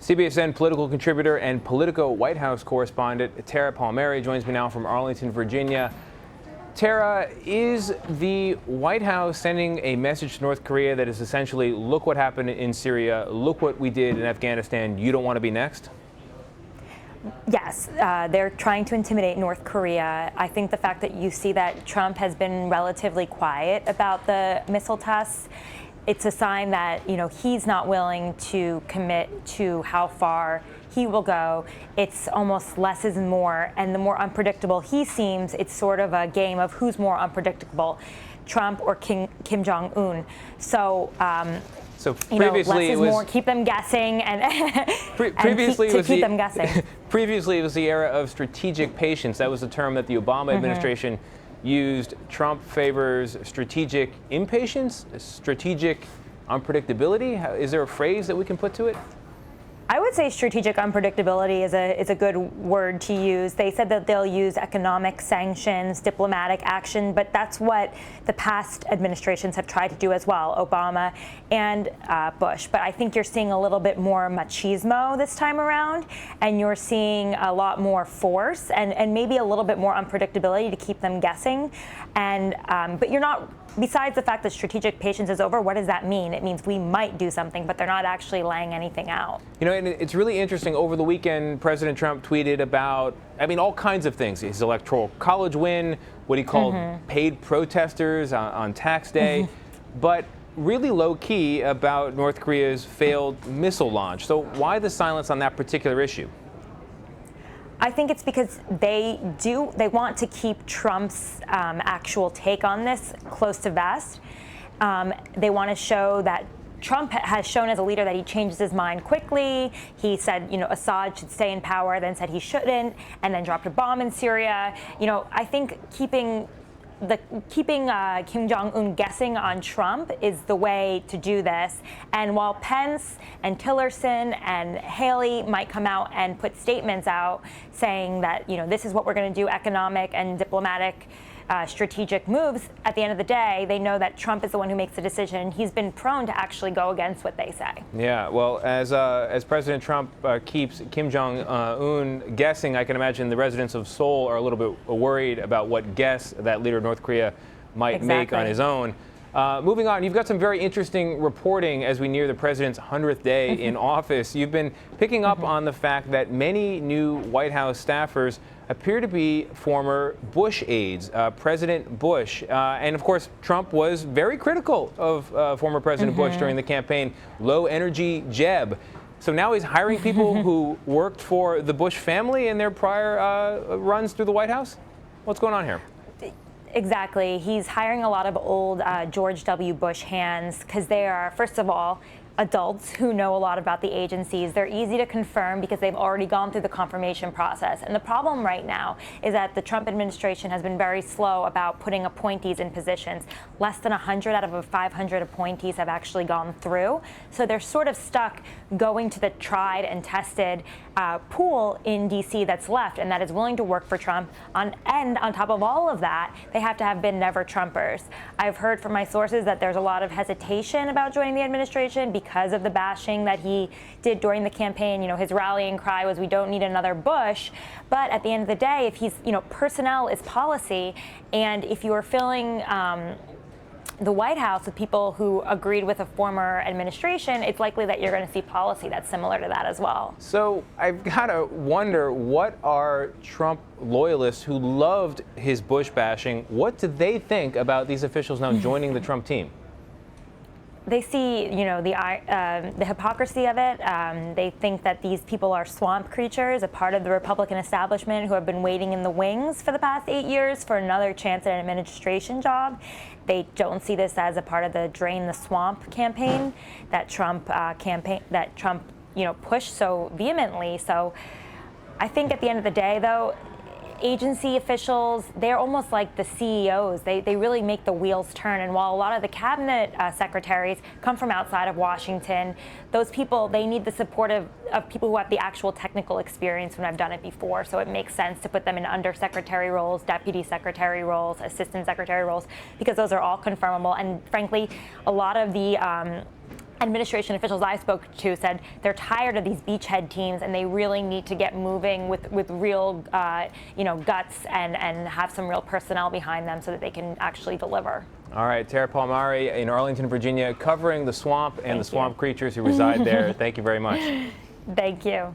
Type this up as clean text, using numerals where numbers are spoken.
CBSN political contributor and Politico White House correspondent Tara Palmeri joins me now from Arlington, Virginia. Tara, is the White House sending a message to North Korea that is essentially, look what happened in Syria, look what we did in Afghanistan, you don't want to be next? Yes, they're trying to intimidate North Korea. I think the fact that you see that Trump has been relatively quiet about the missile tests, it's a sign that, he's not willing to commit to how far he will go. It's almost less is more, and the more unpredictable he seems, it's sort of a game of who's more unpredictable, Trump or Kim Jong-un. So previously less is more, keep them guessing, and previously keep them guessing. Previously, it was the era of strategic patience. That was the term that the Obama administration used. Trump favors strategic impatience, strategic unpredictability. Is there a phrase that we can put to it? I would say strategic unpredictability is a good word to use. They said that they'll use economic sanctions, diplomatic action, but that's what the past administrations have tried to do as well, Obama and Bush. But I think you're seeing a little bit more machismo this time around, and you're seeing a lot more force and maybe a little bit more unpredictability to keep them guessing. And but you're not. Besides the fact that strategic patience is over, what does that mean? It means we might do something, but they're not actually laying anything out. And it's really interesting. Over the weekend, President Trump tweeted about, all kinds of things. His electoral college win, what he called paid protesters on tax day, but really low key about North Korea's failed missile launch. So why the silence on that particular issue? I think it's because they want to keep Trump's actual take on this close to vest. They want to show that Trump has shown as a leader that he changes his mind quickly. He said, Assad should stay in power, then said he shouldn't, and then dropped a bomb in Syria. I think keeping Kim Jong-un guessing on Trump is the way to do this. And while Pence and Tillerson and Haley might come out and put statements out saying that, this is what we're going to do, economic and diplomatic strategic moves, at the end of the day, they know that Trump is the one who makes the decision. He's been prone to actually go against what they say. Yeah, well, as President Trump keeps Kim Jong-un guessing, I can imagine the residents of Seoul are a little bit worried about what guess that leader of North Korea might make on his own. Moving on, you've got some very interesting reporting as we near the president's 100th day in office. You've been picking up on the fact that many new White House staffers appear to be former Bush aides, President Bush. And of course, Trump was very critical of former President Bush during the campaign. Low energy Jeb. So now he's hiring people who worked for the Bush family in their prior runs through the White House? What's going on here? Exactly. He's hiring a lot of old George W. Bush hands because they are, first of all, adults who know a lot about the agencies. They're easy to confirm because they've already gone through the confirmation process. And the problem right now is that the Trump administration has been very slow about putting appointees in positions. Less than 100 out of 500 appointees have actually gone through. So they're sort of stuck going to the tried and tested pool in D.C. that's left and that is willing to work for Trump. And on top of all of that, they have to have been never Trumpers. I've heard from my sources that there's a lot of hesitation about joining the administration because of the bashing that he did during the campaign. His rallying cry was, "We don't need another Bush." But at the end of the day, if he's, personnel is policy, and if you are filling the White House with people who agreed with a former administration, it's likely that you're going to see policy that's similar to that as well. So I've got to wonder, what are Trump loyalists who loved his Bush bashing, what do they think about these officials now joining the Trump team? They see, the hypocrisy of it. They think that these people are swamp creatures, a part of the Republican establishment who have been waiting in the wings for the past 8 years for another chance at an administration job. They don't see this as a part of the Drain the Swamp campaign that Trump pushed so vehemently. So I think at the end of the day, though, agency officials, they're almost like the CEOs. They really make the wheels turn. And while a lot of the cabinet secretaries come from outside of Washington, those people, they need the support of people who have the actual technical experience when I've done it before. So it makes sense to put them in undersecretary roles, deputy secretary roles, assistant secretary roles, because those are all confirmable. And frankly, a lot of the administration officials I spoke to said they're tired of these beachhead teams, and they really need to get moving with real, guts and have some real personnel behind them so that they can actually deliver. All right, Tara Palmeri in Arlington, Virginia, covering the swamp and the swamp creatures who reside there. Thank you very much. Thank you.